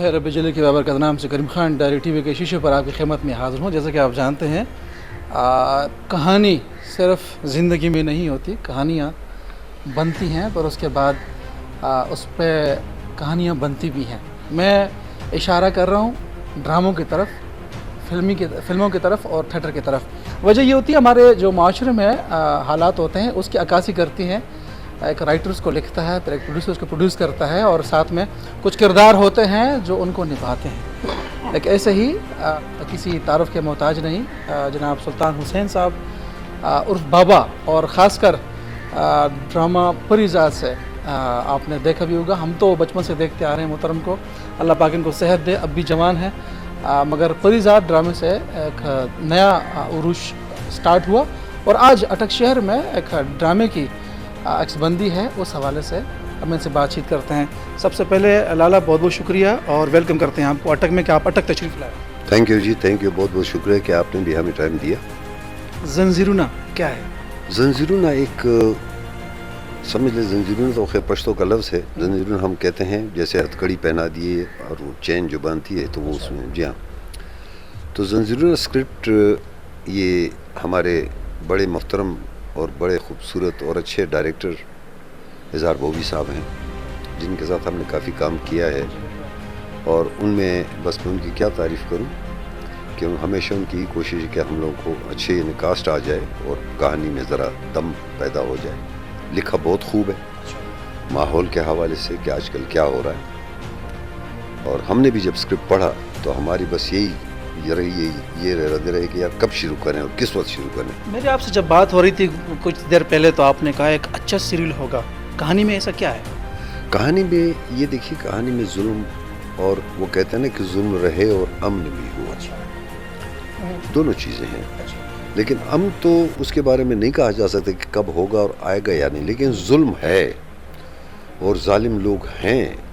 रब जल के बाबरकत नाम से करीम खान डायरेक्ट टीवी के शीशे पर आपकी खिदमत में हाज़िर हूँ। जैसा कि आप जानते हैं कहानी सिर्फ ज़िंदगी में नहीं होती, कहानियाँ बनती हैं पर उसके बाद उस पर कहानियाँ बनती भी हैं। मैं इशारा कर रहा हूँ ड्रामों की तरफ, फिल्मों की तरफ और थिएटर की तरफ। वजह ये होती है हमारे जो माशरे में हालात होते हैं उसकी अक्कासी करती हैं। एक राइटर उसको लिखता है, फिर एक प्रोड्यूसर उसको प्रोड्यूस करता है और साथ में कुछ किरदार होते हैं जो उनको निभाते हैं। एक ऐसे ही किसी तारुफ के मोहताज नहीं जनाब सुल्तान हुसैन साहब उर्फ बाबा, और ख़ासकर ड्रामा परिजात से आपने देखा भी होगा। हम तो बचपन से देखते आ रहे हैं मोहतरम को, अल्लाह पाक इनको सेहत दे, अब भी जवान है, मगर परिजात ड्रामे से एक नया उरूज स्टार्ट हुआ और आज अटक शहर में एक ड्रामे की अक्सबंदी है। उस हवाले से हम इनसे बातचीत करते हैं। सबसे पहले लाला बहुत बहुत शुक्रिया और वेलकम करते हैं आपको अटक में कि आप अटक तशरीफ़ लाए। थैंक यू जी, थैंक यू, बहुत बहुत शुक्रिया कि आपने भी हमें टाइम दिया। जंजीरुना क्या है? जंजीरुना एक समझ ले, जंजीरुना तो खैर पश्तो का लफ्ज़ है। जंजीरुना हम कहते हैं जैसे हथकड़ी पहना दिए और वो चैन जो बांधती है तो वो उसमें, जी हाँ। तो जंजीरुना स्क्रिप्ट ये हमारे बड़े मोहतरम और बड़े ख़ूबसूरत और अच्छे डायरेक्टर इज़हार बॉबी साहब हैं, जिनके साथ हमने काफ़ी काम किया है और उनमें बस मैं उनकी क्या तारीफ़ करूं कि हमेशा उनकी कोशिश है कि हम लोगों को अच्छे कास्ट आ जाए और कहानी में ज़रा दम पैदा हो जाए। लिखा बहुत खूब है माहौल के हवाले से कि आजकल क्या हो रहा है, और हमने भी जब स्क्रिप्ट पढ़ा तो हमारी बस ये रहे कि यार कब शुरू करें और किस वक्त शुरू करें। मेरी आपसे जब बात हो रही थी कुछ देर पहले तो आपने कहा एक अच्छा सीरियल होगा। कहानी में ऐसा क्या है? कहानी में ये देखिए, कहानी में जुल्म, और वो कहते हैं ना कि जुल्म रहे और अमन भी हो, दोनों चीज़ें हैं। लेकिन अमन तो उसके बारे में नहीं कहा जा सकता कि कब होगा और आएगा या नहीं, लेकिन जुल्म है और जालिम लोग हैं।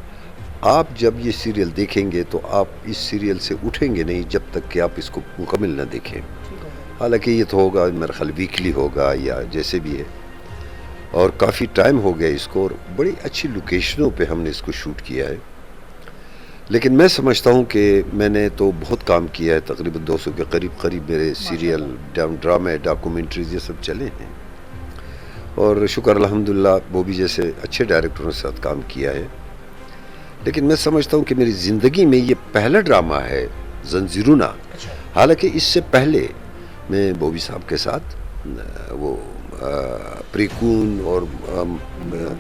आप जब ये सीरियल देखेंगे तो आप इस सीरियल से उठेंगे नहीं जब तक कि आप इसको मुकम्मल न देखें। हालांकि ये तो होगा मेरा ख्याल वीकली होगा या जैसे भी है, और काफ़ी टाइम हो गया इसको और बड़ी अच्छी लोकेशनों पे हमने इसको शूट किया है। लेकिन मैं समझता हूँ कि मैंने तो बहुत काम किया है, तकरीबन 200 के करीब मेरे सीरियल, ड्रामे, डॉक्यूमेंट्रीज ये सब चले हैं, और शुक्र अल्हम्दुलिल्लाह बॉबी जैसे अच्छे डायरेक्टरों के साथ काम किया है। लेकिन मैं समझता हूँ कि मेरी ज़िंदगी में ये पहला ड्रामा है जंजीरुना। हालांकि इससे पहले मैं बॉबी साहब के साथ वो प्रिकून और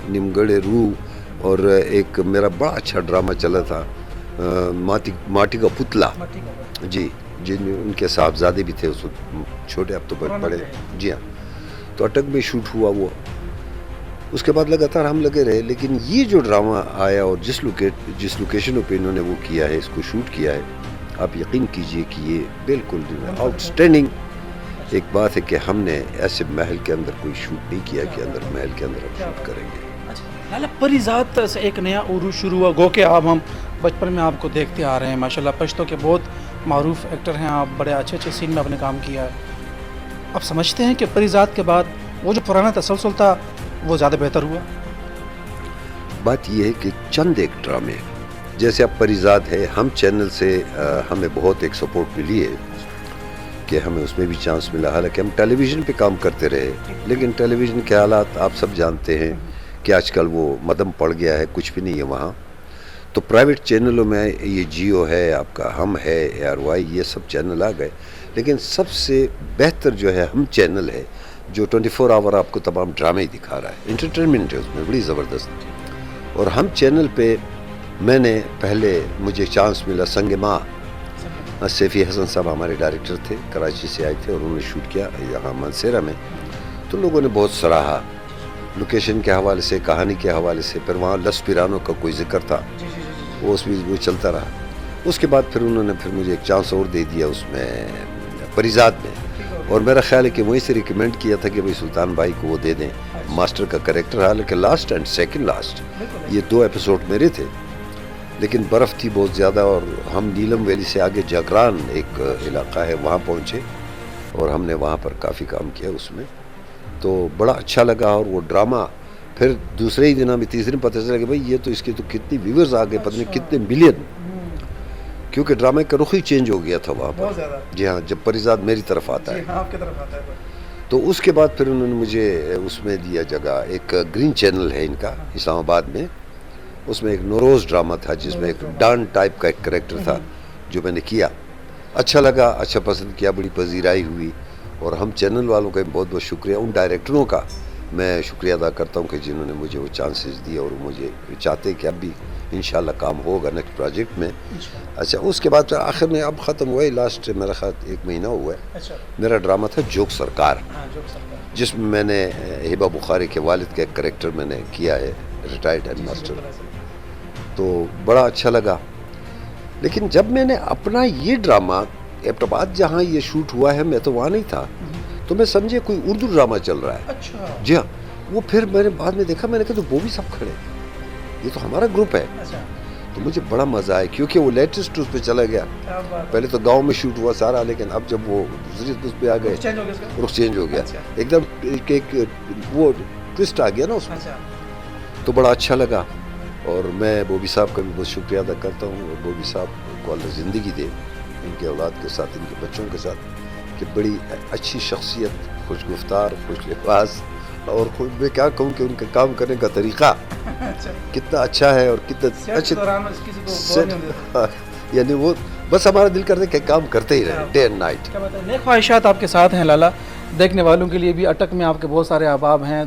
निमगढ़े रूह और एक मेरा बड़ा अच्छा ड्रामा चला था माटी का पुतला, जी, जिनमें उनके साहबजादे भी थे, उस छोटे, अब तो बड़े, जी हाँ। तो अटक में शूट हुआ वो, उसके बाद लगातार हम लगे रहे। लेकिन ये जो ड्रामा आया और जिस लोकेशनों पे इन्होंने वो किया है, इसको शूट किया है, आप यकीन कीजिए कि ये बिल्कुल आउटस्टैंडिंग एक बात है कि हमने ऐसे महल के अंदर कोई शूट नहीं किया कि अंदर महल के अंदर हम शूट करेंगे। लाला परिजात से एक नया उरूज शुरू हुआ। गो के हम बचपन में आपको देखते आ रहे हैं, माशाल्लाह पश्तो के बहुत मारूफ एक्टर हैं आप, बड़े अच्छे अच्छे सीन में आपने काम किया है। अब समझते हैं कि परिजात के बाद वो जो पुराना तसलसल था वो ज़्यादा बेहतर हुआ? बात यह है कि चंद एक ड्रामे जैसे अब परिजात है, हम चैनल से हमें बहुत एक सपोर्ट मिली है कि हमें उसमें भी चांस मिला। हालांकि हम टेलीविज़न पे काम करते रहे, लेकिन टेलीविज़न के हालात आप सब जानते हैं कि आजकल वो मदम पड़ गया है, कुछ भी नहीं है वहाँ। तो प्राइवेट चैनलों में ये जियो है, आपका हम है, ARY, ये सब चैनल आ गए। लेकिन सबसे बेहतर जो है हम चैनल है जो 24 आवर आपको तमाम ड्रामे ही दिखा रहा है, इंटरटेनमेंट है उसमें बड़ी ज़बरदस्त। और हम चैनल पे मैंने पहले मुझे चांस मिला संग माँ, सैफ़ी हसन साहब हमारे डायरेक्टर थे, कराची से आए थे और उन्होंने शूट किया यहाँ मानसेरा में। तो लोगों ने बहुत सराहा, लोकेशन के हवाले से, कहानी के हवाले से। फिर वहाँ लस पिरानो का कोई जिक्र था, वो उसमें वो चलता रहा। उसके बाद फिर उन्होंने फिर मुझे एक चांस और दे दिया उसमें परिजात में, और मेरा ख्याल है कि वहीं से रिकमेंड किया था कि भाई सुल्तान भाई को वो दे दें मास्टर का कैरेक्टर। हालांकि लास्ट एंड सेकंड लास्ट ये 2 एपिसोड मेरे थे, लेकिन बर्फ़ थी बहुत ज़्यादा और हम नीलम वैली से आगे जागरान एक इलाका है वहाँ पहुँचे और हमने वहाँ पर काफ़ी काम किया उसमें। तो बड़ा अच्छा लगा। और वो ड्रामा फिर दूसरे ही दिन हमें तीसरे दिन पता चला कि भाई ये तो इसके तो कितनी व्यूअर्स आ गए, पता नहीं कितने मिलियन। کیونکہ ڈرامے کا رخ ہی چینج ہو گیا تھا وہاں پر. بہت زیادہ. جی ہاں, جب پریزاد میری طرف آتا ہے جی ہاں آپ کی طرف آتا ہے. تو اس کے بعد پھر انہوں نے مجھے اس میں دیا جگہ. ایک گرین چینل ہے ان کا اسلام آباد میں, اس میں ایک نوروز ڈرامہ تھا جس میں ایک ڈان ٹائپ کا ایک کریکٹر تھا جو میں نے کیا. اچھا لگا, اچھا پسند کیا, بڑی پذیرائی ہوئی. اور ہم چینل والوں کا بہت بہت شکریہ, ان ڈائریکٹروں کا میں شکریہ ادا کرتا ہوں کہ جنہوں نے مجھے وہ چانسز دیے اور مجھے چاہتے کہ اب بھی انشاءاللہ کام ہوگا نیکسٹ پروجیکٹ میں. اچھا اس کے بعد پھر آخر میں اب ختم ہوا ہے, لاسٹ میرا خیال 1 مہینہ ہوا ہے. میرا ڈرامہ تھا جوک سرکار, جس میں میں نے ہبہ بخاری کے والد کا ایک کریکٹر میں نے کیا ہے, ریٹائرڈ ہیڈ ماسٹر. تو بڑا اچھا لگا. لیکن جب میں نے اپنا یہ ڈرامہ ایبٹ آباد جہاں یہ شوٹ ہوا ہے, میں تو وہاں نہیں تھا, تو میں سمجھے کوئی اردو ڈرامہ چل رہا ہے. جی ہاں, وہ پھر میں نے بعد میں دیکھا, میں نے کہا تو وہ بھی سب کھڑے, یہ تو ہمارا گروپ ہے. تو مجھے بڑا مزہ آیا کیونکہ وہ لیٹسٹ اس پہ چلا گیا. پہلے تو گاؤں میں شوٹ ہوا سارا, لیکن اب جب وہ دوسری اس پہ آ گئے رخ چینج ہو گیا ایک دم, ایک وہ ٹوسٹ آ گیا نا اس میں, تو بڑا اچھا لگا. اور میں بوبی صاحب کا بھی بہت شکریہ ادا کرتا ہوں. اور بوبی صاحب کو اللہ زندگی دے, ان کے اولاد کے ساتھ, ان کے بچوں کے ساتھ, کہ بڑی اچھی شخصیت, خوش گفتار, خوش لباس, اور میں کیا کہوں کہ ان کے کام کرنے کا طریقہ کتنا اچھا ہے اور کتنا اچھا, یعنی وہ بس ہمارا دل کرتے کہ کام کرتے ہی رہے ڈے اینڈ نائٹ. نیک خواہشات آپ کے ساتھ ہیں لالا. دیکھنے والوں کے لیے بھی اٹک میں آپ کے بہت سارے احباب ہیں,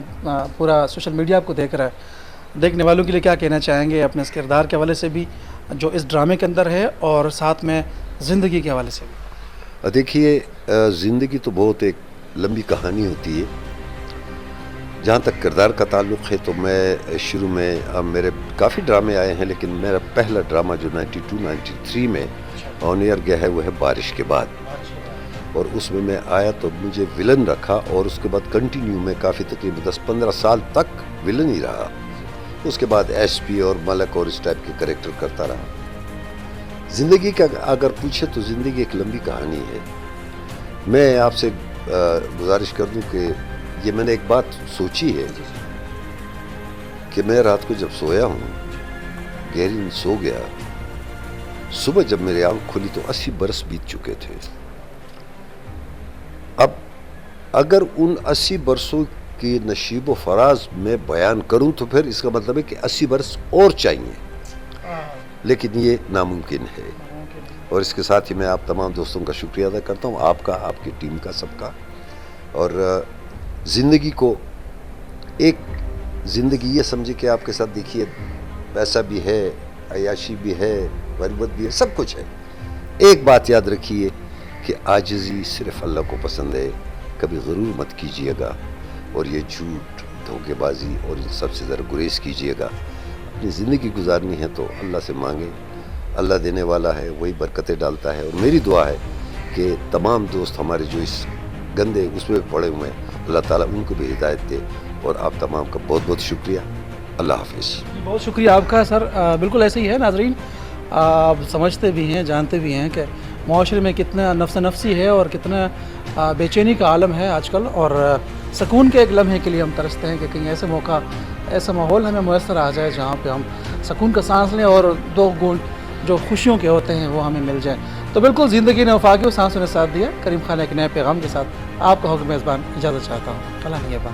پورا سوشل میڈیا آپ کو دیکھ رہا ہے. دیکھنے والوں کے لیے کیا کہنا چاہیں گے اپنے اس کردار کے حوالے سے بھی جو اس ڈرامے کے اندر ہے, اور ساتھ میں زندگی کے حوالے سے بھی؟ دیکھیے, زندگی تو بہت ایک لمبی کہانی ہوتی ہے. جہاں تک کردار کا تعلق ہے تو میں شروع میں, میرے کافی ڈرامے آئے ہیں, لیکن میرا پہلا ڈرامہ جو 92-93 میں آن ایئر گیا ہے وہ ہے بارش کے بعد. اور اس میں آیا تو مجھے ولن رکھا, اور اس کے بعد کنٹینیو میں کافی تقریباً 10-15 سال تک ولن ہی رہا. اس کے بعد ایس پی اور ملک اور اس ٹائپ کے کریکٹر کرتا رہا. زندگی کا اگر پوچھے تو زندگی ایک لمبی کہانی ہے. میں آپ سے گزارش کر دوں کہ یہ میں نے ایک بات سوچی ہے کہ میں رات کو جب سویا ہوں, گہری نیند سو گیا, صبح جب میری آنکھ کھلی تو 80 برس بیت چکے تھے. اب اگر ان 80 برسوں کی نشیب و فراز میں بیان کروں تو پھر اس کا مطلب ہے کہ 80 برس اور چاہیے, لیکن یہ ناممکن ہے. اور اس کے ساتھ ہی میں آپ تمام دوستوں کا شکریہ ادا کرتا ہوں, آپ کا, آپ کی ٹیم کا, سب کا. اور زندگی کو ایک زندگی یہ سمجھے کہ آپ کے ساتھ دیکھیے پیسہ بھی ہے, عیاشی بھی ہے, غربت بھی ہے, سب کچھ ہے. ایک بات یاد رکھیے کہ عاجزی صرف اللہ کو پسند ہے. کبھی غرور مت کیجیے گا, اور یہ جھوٹ, دھوکے بازی اور ان سب سے ذرا گریز کیجیے گا. اپنی زندگی گزارنی ہے تو اللہ سے مانگیں, اللہ دینے والا ہے, وہی برکتیں ڈالتا ہے. اور میری دعا ہے کہ تمام دوست ہمارے جو اس گندے اس میں پڑے ہوئے ہیں, اللہ تعالیٰ ان کو بھی ہدایت دے. اور آپ تمام کا بہت بہت شکریہ. اللہ حافظ. بہت شکریہ آپ کا سر. بالکل ایسے ہی ہے ناظرین, آپ سمجھتے بھی ہیں, جانتے بھی ہیں کہ معاشرے میں کتنا نفس نفسی ہے اور کتنا بے چینی کا عالم ہے آج کل. اور سکون کے ایک لمحے کے لیے ہم ترستے ہیں کہ کہیں ایسے موقع, ایسا ماحول ہمیں میسر آ جائے جہاں پہ ہم سکون کا سانس لیں اور 2 گھونٹ جو خوشیوں کے ہوتے ہیں وہ ہمیں مل جائیں. تو بالکل زندگی نے وفا کی سانسوں نے ساتھ دیا. کریم خان ایک نئے پیغام کے ساتھ آپ کا حکم میزبان اجازت چاہتا ہوں. اللہ نگہبان.